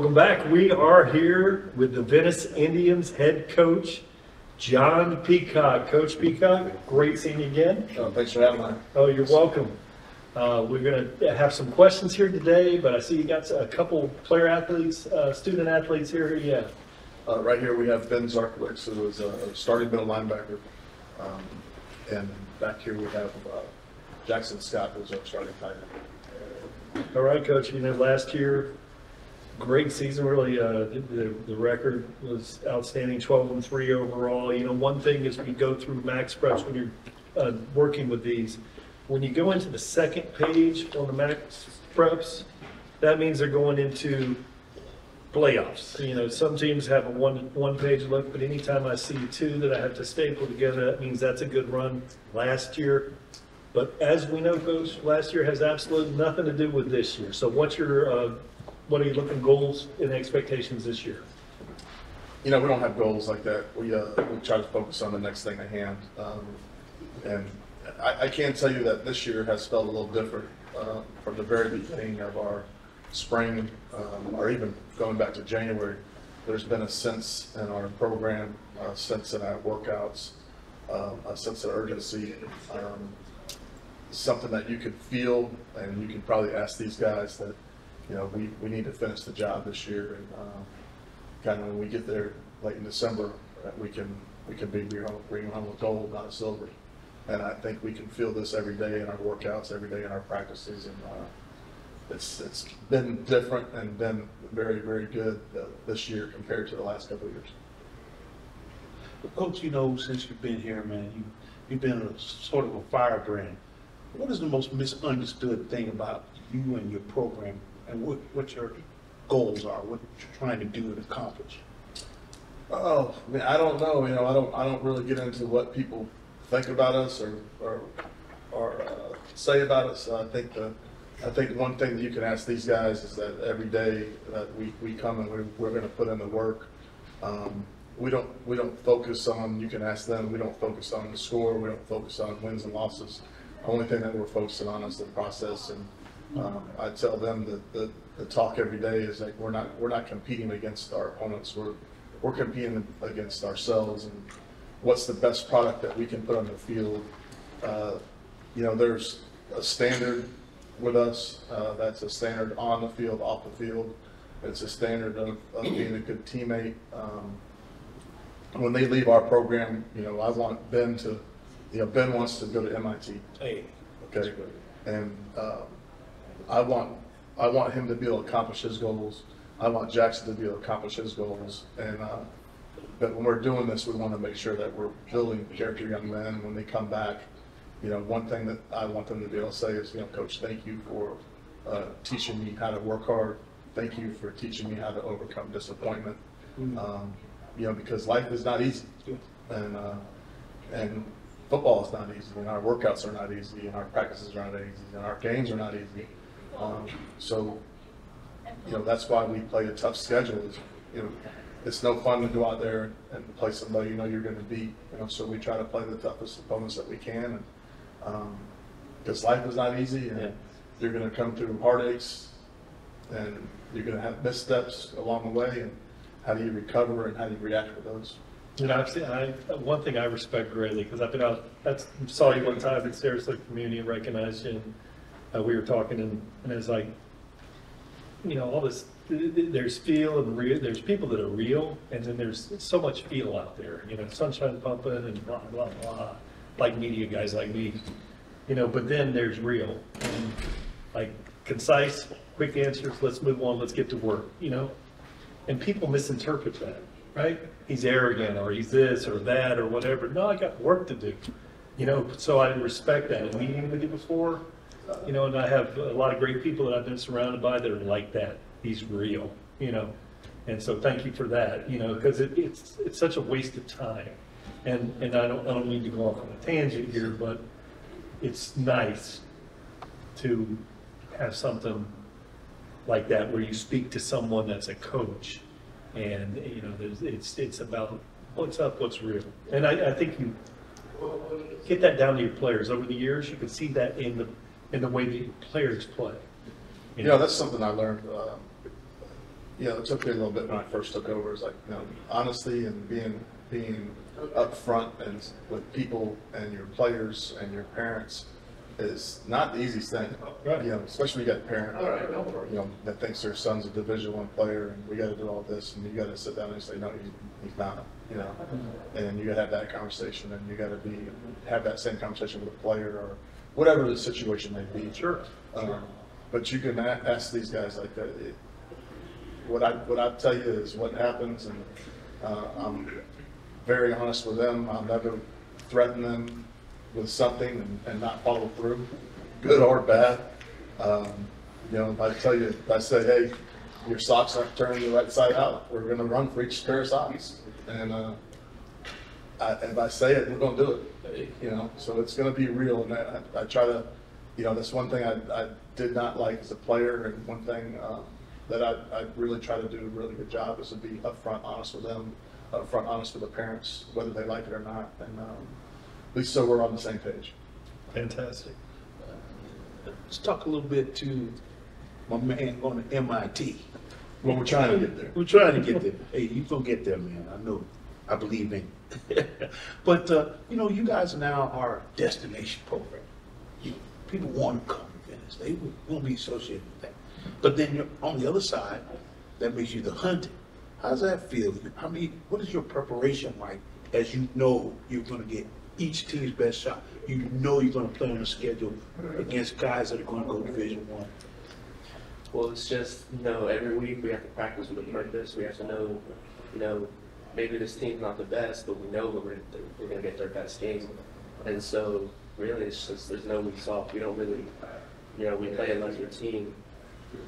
Welcome back. We are here with the Venice Indians head coach, John Peacock. Coach Peacock, great seeing you again. Thanks for having me. Oh, you're welcome. We're going to have some questions here today, but I see you got a couple player athletes, student athletes here. Yeah. Right here we have Ben Zarkowicz, who is a starting middle linebacker. And back here we have Jackson Scott, who's our starting tight end. All right, Coach. You know, last year, great season. Really, the record was outstanding, 12-3 overall. You know, one thing is we go through max preps when you're working with these. When you go into the second page on the max preps, that means they're going into playoffs. You know, some teams have a one page look, but anytime I see two that I have to staple together, that means that's a good run last year. But as we know, Coach, last year has absolutely nothing to do with this year. So what are you looking goals and expectations this year? You know, we don't have goals like that. We try to focus on the next thing at hand. And I can tell you that this year has felt a little different from the very beginning of our spring, or even going back to January. There's been a sense in our program, a sense in our workouts, a sense of urgency, something that you could feel, and you can probably ask these guys that, you know, we need to finish the job this year, and kind of when we get there late in December, we can bring home with gold, not a silver. And I think we can feel this every day in our workouts, every day in our practices, and it's been different and been very, very good this year compared to the last couple of years. Coach, you know, since you've been here, man, you've been a sort of a firebrand. What is the most misunderstood thing about you and your program, and what your goals are, what you're trying to do and accomplish? Oh, I mean, I don't know. You know, I don't really get into what people think about us or say about us. I think one thing that you can ask these guys is that every day that we come and we're going to put in the work. We don't focus on. You can ask them. We don't focus on the score. We don't focus on wins and losses. The only thing that we're focusing on is the process. And I tell them that the talk every day is like we're not competing against our opponents. We're competing against ourselves and what's the best product that we can put on the field. You know, there's a standard with us. That's a standard on the field, off the field. It's a standard of being a good teammate. When they leave our program, you know, I want Ben to, you know, Ben wants to go to MIT. Hey, okay, and I want him to be able to accomplish his goals. I want Jackson to be able to accomplish his goals. And but when we're doing this, we want to make sure that we're building character young men. When they come back, you know, one thing that I want them to be able to say is, you know, Coach, thank you for teaching me how to work hard. Thank you for teaching me how to overcome disappointment. You know, because life is not easy, and football is not easy, and our workouts are not easy, and our practices are not easy, and our games are not easy. So, you know, that's why we play a tough schedule. You know, it's no fun to go out there and play somebody you know you're going to beat. You know, so we try to play the toughest opponents that we can, and because life is not easy, and you're going to come through heartaches, and you're going to have missteps along the way, and how do you recover and how do you react to those? You know, one thing I respect greatly, because I've been out, saw you one time at Sarasota Community and recognized you, and we were talking, and it's like, you know, all this, there's feel and real, there's people that are real, and then there's so much feel out there, you know, sunshine pumping and blah, blah, blah, like media guys like me, you know, but then there's real, and like concise, quick answers, let's move on, let's get to work, you know, and people misinterpret that, right? He's arrogant, or he's this or that or whatever. No, I got work to do, you know, so I respect that. And meeting with you before, you know, and I have a lot of great people that I've been surrounded by that are like that. He's real, you know, and so thank you for that, you know, because it's such a waste of time. And I don't need to go off on a tangent here, but it's nice to have something like that where you speak to someone that's a coach, and you know, it's about what's up, what's real. And I think you get that down to your players over the years. You can see that in the way that your players play. You know, that's something I learned it took me a little bit when I first took over. It's like, honesty and being upfront and with people and your players and your parents is not the easiest thing. Right. Especially when you got a parent, that thinks their son's a Division I player and we got to do all this, and you got to sit down and say, no, he's not. And you got to have that conversation, and you got to have that same conversation with a player or whatever the situation may be. Sure. But you can ask these guys like that. What I tell you is what happens, and I'm very honest with them. I'll never threaten them with something and not follow through, good or bad. If I tell you, if I say, hey, your socks aren't turning the right side out, we're going to run for each pair of socks. And if I say it, we're going to do it. So it's going to be real. And I try to, that's one thing I did not like as a player, and one thing that I really try to do a really good job is to be upfront honest with them, upfront honest with the parents, whether they like it or not. And at least so we're on the same page. Fantastic. Let's talk a little bit to my man going to MIT. Well, we're trying to get there. We're trying to get there. Hey, you're going to get there, man. I know. I believe in you. But, you guys now are a destination program. People want to come to Venice. They want to be associated with that. But then you're on the other side, that makes you the hunted. How does that feel? What is your preparation like as you know you're going to get each team's best shot? You know you're going to play on a schedule against guys that are going to go Division I. Well, it's just, every week we have to practice with a purpose. We have to know, maybe this team's not the best, but we know we're going to get their best game. And so, really, it's just, there's no weeks off. We don't really, we play a lesser team.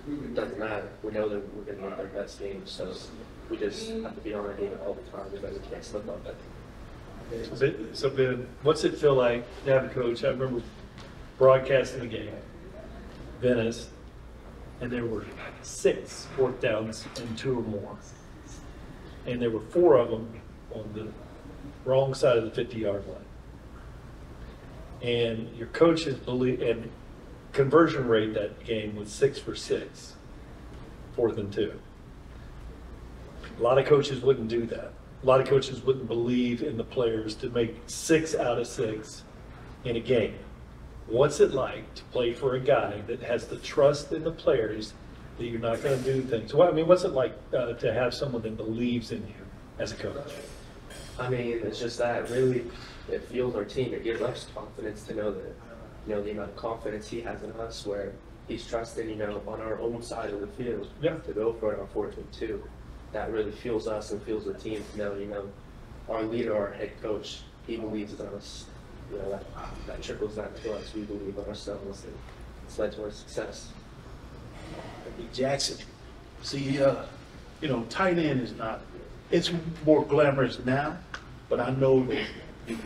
It doesn't matter. We know that we're going to get their best game. So we just have to be on our game all the time because we can't slip up that. So Ben, what's it feel like to have a coach? I remember broadcasting the game, Venice, and there were 6 fourth downs and 2 or more. And there were 4 of them on the wrong side of the 50-yard line. And your coaches believe, and conversion rate that game was 6 for 6, 4th and 2. A lot of coaches wouldn't do that. A lot of coaches wouldn't believe in the players to make 6 out of 6 in a game. What's it like to play for a guy that has the trust in the players that you're not going to do things? Well, what's it like to have someone that believes in you as a coach? It's just that really it fuels our team. It gives us confidence to know that, the amount of confidence he has in us, where he's trusting, on our own side of the field to go for it on 4th and 2. That really fuels us and fuels the team to know, our leader, our head coach, he believes in us. That trickles down to us. We believe in ourselves, and it's led to our success. Jackson, see, tight end is not, it's more glamorous now, but I know that you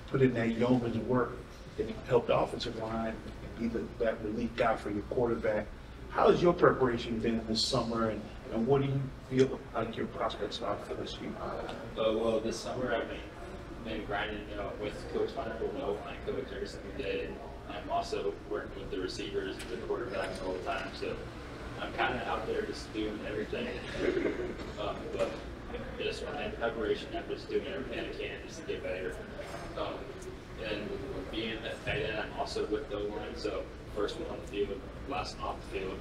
put in that yeoman's work and you help the offensive line and be that relief guy for your quarterback. How has your preparation been this summer, and what do you feel like your prospects are for this year? Well, this summer I've been grinding with Coach Michael, my coach, every single day. I'm also working with the receivers and the quarterbacks all the time, so I'm kind of out there just doing everything. But just in preparation, I'm just doing everything I can just to get better. And being that tight end, I'm also with the line, so first one on the field, last one off the field.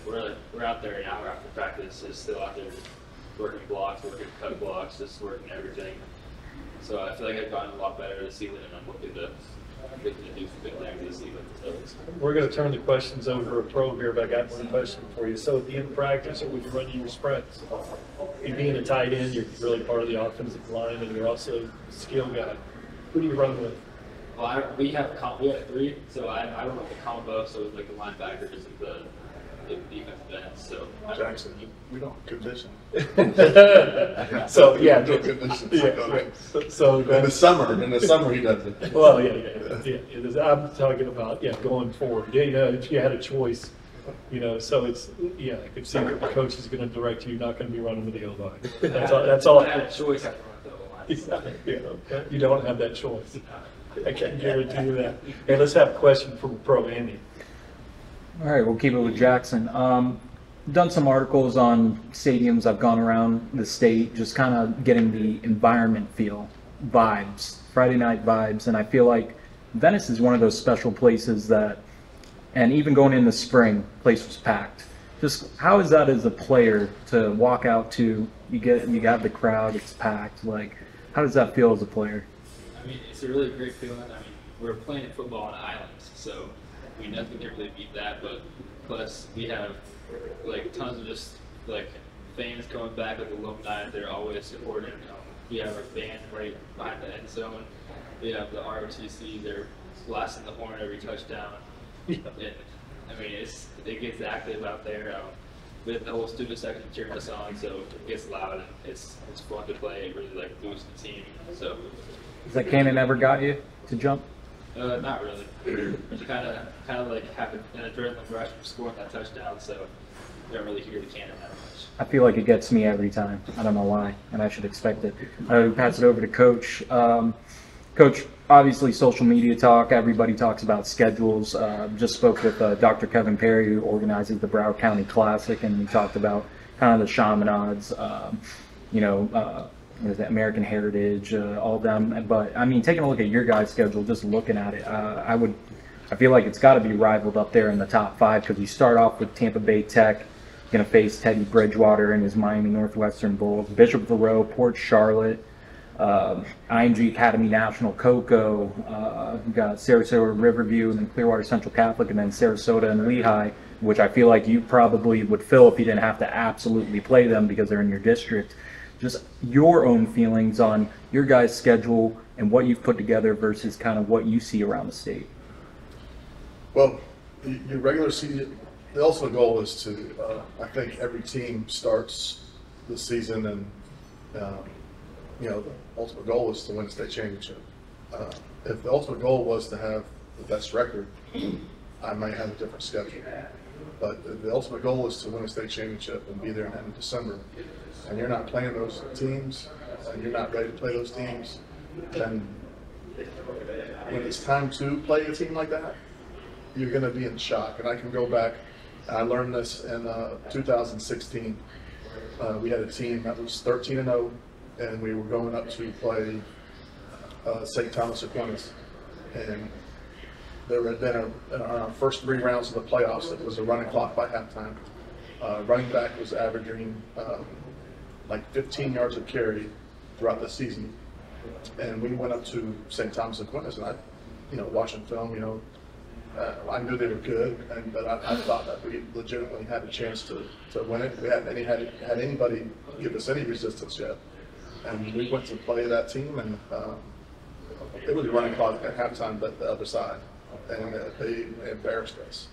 We're out there an hour after practice, just still out there just working blocks, working cut blocks, just working everything. So I feel like I've gotten a lot better this season, and I'm looking to do some good things this season. So We're going to turn the questions over to a pro here, but I got one question for you. So at the end of practice, or when you're running your sprints, you being a tight end, you're really part of the offensive line, and you're also a skill guy. Who do you run with? Well, we have 3, so I run with the combo, so like the linebackers and the defensive ends. So Jackson, we don't condition. So yeah, No conditions. So In the summer he does it. well, yeah. It is, I'm talking about going forward. If you had a choice, so it's I could see that the coach is going to direct you. You're not going to be running with the O-line. That's all. I have a choice after run the O-line. You don't have that choice. I can't guarantee you that. Hey, let's have a question from Pro Andy. All right, we'll keep it with Jackson. done some articles on stadiums. I've gone around the state, just kind of getting the environment feel, vibes, Friday night vibes, and I feel like Venice is one of those special places that, and even going in the spring, place was packed. Just how is that as a player to walk out to, you got the crowd, it's packed, like how does that feel as a player? I mean, it's a really great feeling. I mean, we're playing football on islands, so I mean, nothing can really beat that. But plus, we have like tons of just like fans coming back, like alumni. They're always supporting. We have our band right behind the end zone. We have the ROTC. They're blasting the horn every touchdown. And, I mean, it gets active out there. With the whole student section cheering us on, so it gets loud and it's fun to play. It really like boosts the team. So. Has that cannon ever got you to jump? Not really. You kind of like have an adrenaline rush from scoring that touchdown, so you don't really hear the cannon that much. I feel like it gets me every time. I don't know why, and I should expect it. I pass it over to Coach. Coach, obviously social media talk, everybody talks about schedules. Just spoke with Dr. Kevin Perry, who organizes the Broward County Classic, and we talked about kind of the Chaminades, what is that, American Heritage, all of them. But, I mean, taking a look at your guys' schedule, just looking at it, I feel like it's got to be rivaled up there in the top 5 because you start off with Tampa Bay Tech, going to face Teddy Bridgewater and his Miami Northwestern Bulls, Bishop Verot, Port Charlotte, IMG Academy National, Cocoa, we've got Sarasota Riverview, and then Clearwater Central Catholic, and then Sarasota and Lehigh, which I feel like you probably would fill if you didn't have to absolutely play them because they're in your district. Just your own feelings on your guys' schedule and what you've put together versus kind of what you see around the state. Well, your regular season, the ultimate goal is to, I think every team starts the season and, the ultimate goal is to win a state championship. If the ultimate goal was to have the best record, I might have a different schedule. But the ultimate goal is to win a state championship and be there in the end of December. And you're not playing those teams, and you're not ready to play those teams, then when it's time to play a team like that, you're going to be in shock. And I can go back, I learned this in 2016. We had a team that was 13-0, and we were going up to play St. Thomas Aquinas. And there had been our first 3 rounds of the playoffs, it was a running clock by halftime. Running back was averaging like 15 yards of carry throughout the season. And we went up to St. Thomas Aquinas, and watching film, I knew they were good, but I thought that we legitimately had a chance to win it. We hadn't had anybody give us any resistance yet. And we went to play that team, and it was running clock at halftime, but the other side, and they embarrassed us.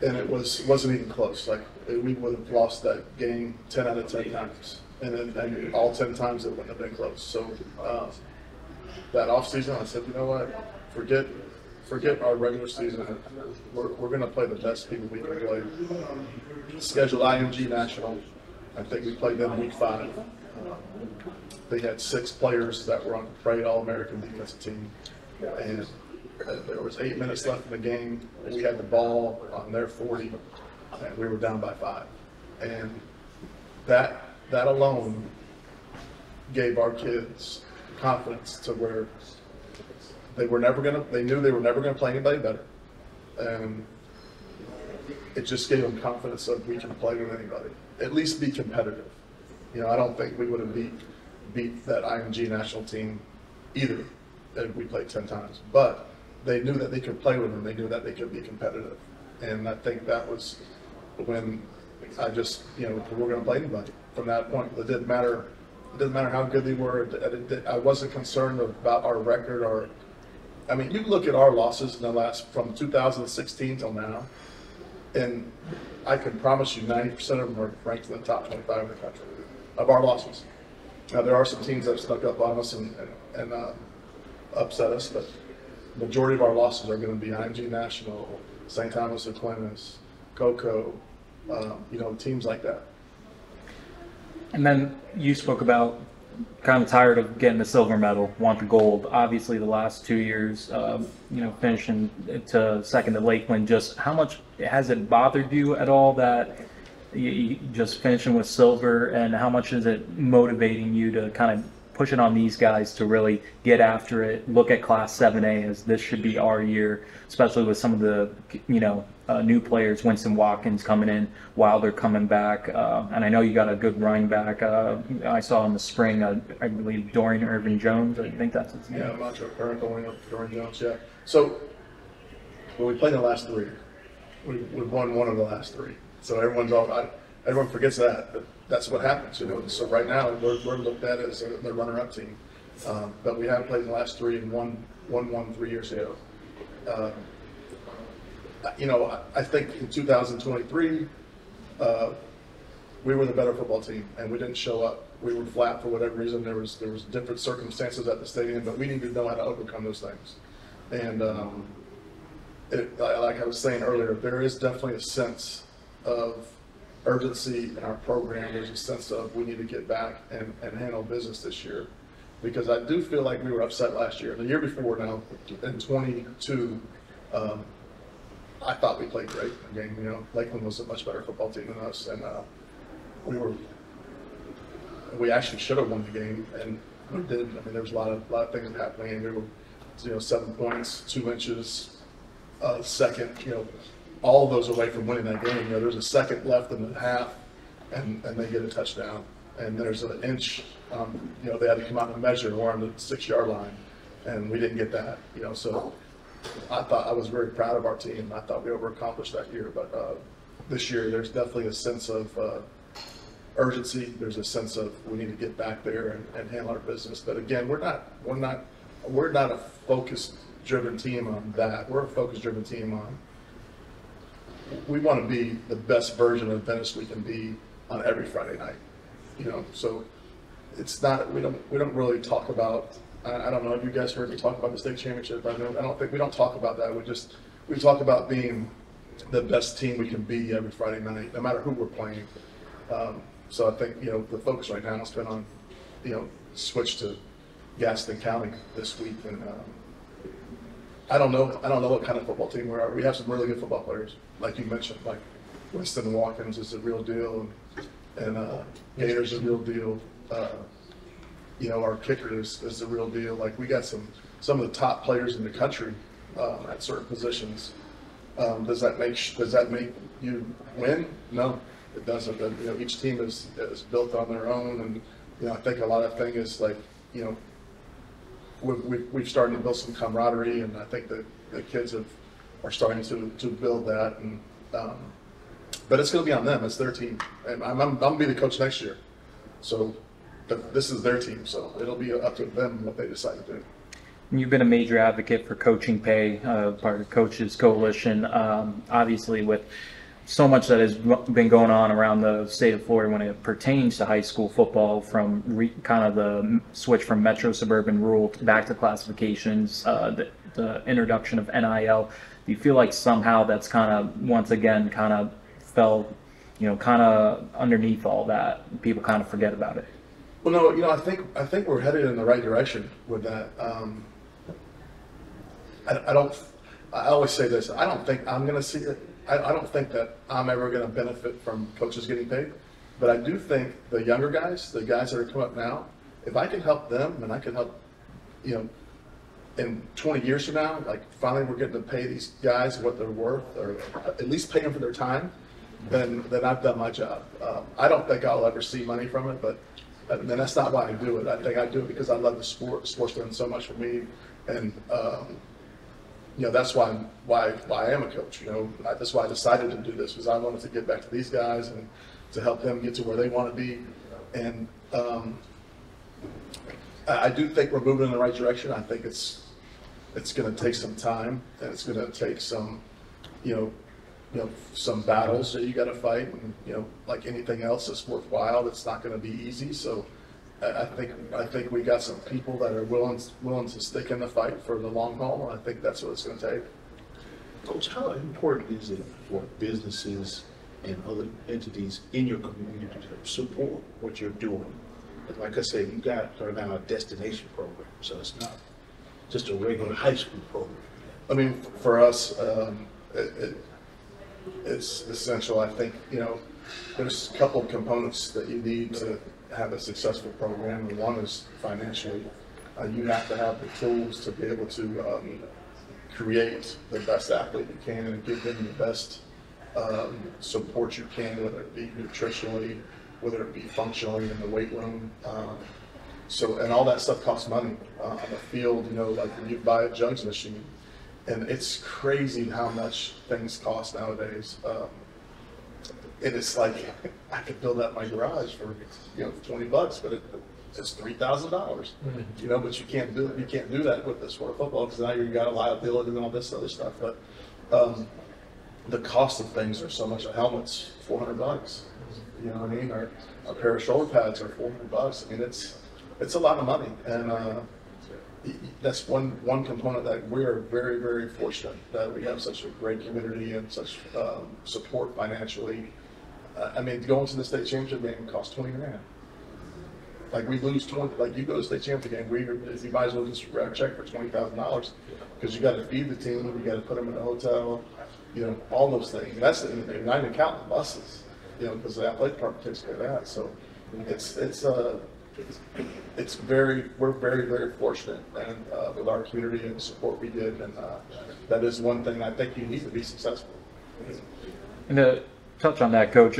And it wasn't even close. Like we would have lost that game 10 out of 10 times, and all 10 times it wouldn't have been close. So that off season, I said, you know what, forget our regular season. We're going to play the best people we can play. Scheduled IMG National. I think we played them week 5. They had 6 players that were on the Parade All-American defensive team, and there was 8 minutes left in the game. We had the ball on their 40, and we were down by 5. And that alone gave our kids confidence to where they knew they were never gonna play anybody better, and it just gave them confidence that we can play with anybody, at least be competitive. I don't think we would have beat that IMG national team either if we played 10 times, but they knew that they could play with them. They knew that they could be competitive, and I think that was when I just, we're going to play anybody from that point. It didn't matter how good they were. I wasn't concerned about our record. You look at our losses in the last, from 2016 till now, and I can promise you 90% of them are ranked in the top 25 in the country of our losses. Now, there are some teams that have stuck up on us and upset us, but the majority of our losses are going to be IMG National, St. Thomas Aquinas, Cocoa, teams like that. And then you spoke about kind of tired of getting the silver medal, want the gold. Obviously, the last 2 years, finishing to second to Lakeland, just how much has it bothered you at all that you just finishing with silver, and how much is it motivating you to kind of push it on these guys to really get after it, look at Class 7A as this should be our year, especially with some of the, new players, Winston Watkins coming in, Wilder coming back, and I know you got a good running back. I saw in the spring, I believe Dorian Irvin Jones, I think that's his name. Yeah, Macho Current, Dorian Jones, yeah. So, when we played the last three, we've won one of the last three. So everyone forgets that, but that's what happens, So right now, we're looked at as the runner-up team. But we haven't played the last three and won 3 years ago. I think in 2023, we were the better football team, and we didn't show up. We were flat for whatever reason. There was different circumstances at the stadium, but we need to know how to overcome those things. And like I was saying earlier, there is definitely a sense of urgency in our program. There's a sense of we need to get back and handle business this year, because I do feel like we were upset last year. The year before now, in 22, I thought we played great again. Lakeland was a much better football team than us, and we actually should have won the game, and we did. I mean, there was a lot of things happening, and we were 7 points, 2 inches, second, all of those away from winning that game. There's a second left in the half, and they get a touchdown. And there's an inch, they had to come out and measure, and we're on the 6-yard line, and we didn't get that. So I was very proud of our team. I thought we overaccomplished that year, but this year there's definitely a sense of urgency. There's a sense of we need to get back there and handle our business. But again, we're not a focus-driven team on that. We're a focus-driven team on. We want to be the best version of Venice we can be on every Friday night, So it's not. We don't really talk about. I don't know if you guys heard me talk about the state championship. I don't think we don't talk about that. We talk about being the best team we can be every Friday night, no matter who we're playing. So I think the focus right now has been on switch to Gaston County this week, and I don't know what kind of football team we are. We have some really good football players, like you mentioned, like Winston Watkins is the real deal, and Gator's the real deal. Our kicker is the real deal. Like, we got some of the top players in the country at certain positions. Does that make you win? No, it doesn't. But, each team is built on their own, and I think a lot of thing is like we've started to build some camaraderie, and I think that the kids are starting to build that. And but it's going to be on them. It's their team, and I'm going to be the coach next year. So. But this is their team, so it'll be up to them what they decide to do. You've been a major advocate for coaching pay, part of Coaches Coalition. Obviously, with so much that has been going on around the state of Florida when it pertains to high school football, from kind of the switch from metro, suburban, rural back to classifications, the introduction of NIL. Do you feel like somehow that's kind of once again kind of fell, kind of underneath all that? People kind of forget about it. Well, no, I think we're headed in the right direction with that. I always say this. I don't think I'm going to see it. I don't think that I'm ever going to benefit from coaches getting paid. But I do think the younger guys, the guys that are coming up now, if I can help them and I can help, in 20 years from now, like finally we're getting to pay these guys what they're worth, or at least pay them for their time, then I've done my job. I don't think I'll ever see money from it, but. And that's not why I do it. I think I do it because I love the sport. The sport's done so much for me, and that's why I am a coach. That's why I decided to do this, because I wanted to get back to these guys and to help them get to where they want to be. And I do think we're moving in the right direction. I think it's going to take some time, and it's going to take some, some battles that you got to fight, and like anything else that's worthwhile, it's not going to be easy. So I think we got some people that are willing to stick in the fight for the long haul, and I think that's what it's going to take. Coach, how important is it for businesses and other entities in your community to support what you're doing? But like I said, you guys are now a destination program, so it's not just a regular high school program. I mean, for us, it's essential. I think, you know, there's a couple of components that you need to have a successful program, and one is financially. You have to have the tools to be able to create the best athlete you can and give them the best support you can, whether it be nutritionally, whether it be functionally in the weight room. So, and all that stuff costs money. On the field, you know, like when you buy a jugs machine, and it's crazy how much things cost nowadays. And it's like, I could build out my garage for, you know, $20, but it's $3,000, you know, but you can't do that with the sport of football, because now you've got a liability and all this other stuff. But the cost of things are so much. A helmet's $400, you know what I mean? Or a pair of shoulder pads are $400. I mean, it's a lot of money, and that's one component that we're very, very fortunate that we have such a great community and such support financially. I mean, going to the state championship game costs $20,000. Like, we lose 20. Like, you go to the state championship game, you might as well just write a check for $20,000, because you got to feed the team, you got to put them in a hotel, you know, all those things. And that's not even counting buses, you know, because the athletic department takes care of that. So we're very, very fortunate, and with our community and the support we did, and that is one thing I think you need to be successful. And to touch on that, Coach,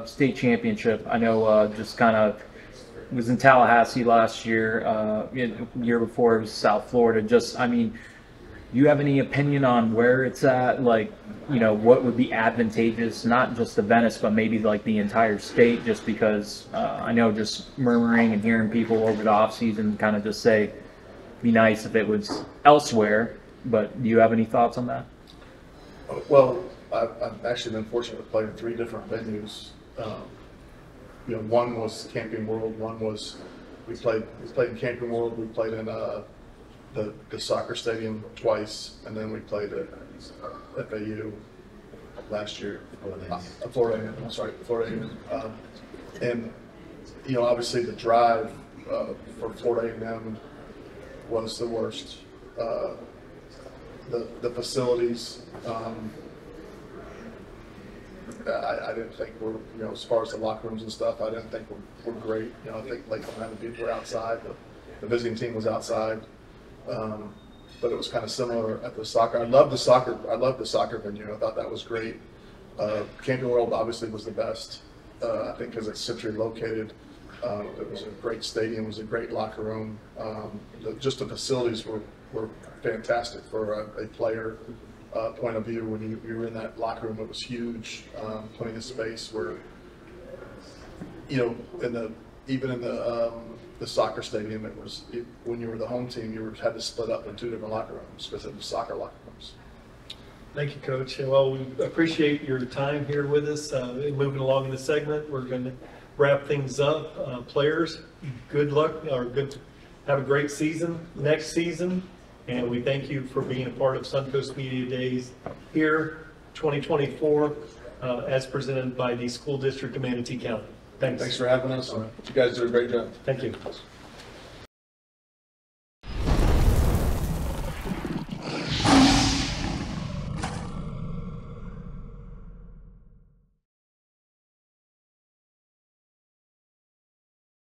state championship, I know just kind of was in Tallahassee last year, year before it was South Florida. Just, I mean, do you have any opinion on where it's at? Like, you know, what would be advantageous, not just to Venice, but maybe like the entire state, just because I know just murmuring and hearing people over the off season kind of just say, be nice if it was elsewhere, but do you have any thoughts on that? Well, I've actually been fortunate to play in 3 different venues. You know, one was Camping World. One was we played in Camping World. We played in the soccer stadium twice, and then we played at FAU last year. Florida A&M. I'm sorry, Florida A&M. And you know, obviously the drive for Florida A&M was the worst. The facilities. I didn't think were, you know, as far as the locker rooms and stuff, I didn't think were great. You know, I think Lakeland and Duke were outside. The visiting team was outside. But it was kind of similar at the soccer. I loved the soccer venue. I thought that was great. Camping World obviously was the best. I think because it's centrally located. It was a great stadium. It was a great locker room. Just the facilities were fantastic for a player point of view. When you were in that locker room, it was huge. Plenty of space where, you know, even in the soccer stadium, when you were the home team, you had to split up in 2 different locker rooms because it was soccer locker rooms. Thank you, Coach. Well, we appreciate your time here with us. Moving along in the segment, we're going to wrap things up. Players, good luck, have a great season next season. And we thank you for being a part of Suncoast Media Days here, 2024, as presented by the School District of Manatee County. Thanks. Thanks for having us. You guys did a great job. Thank you.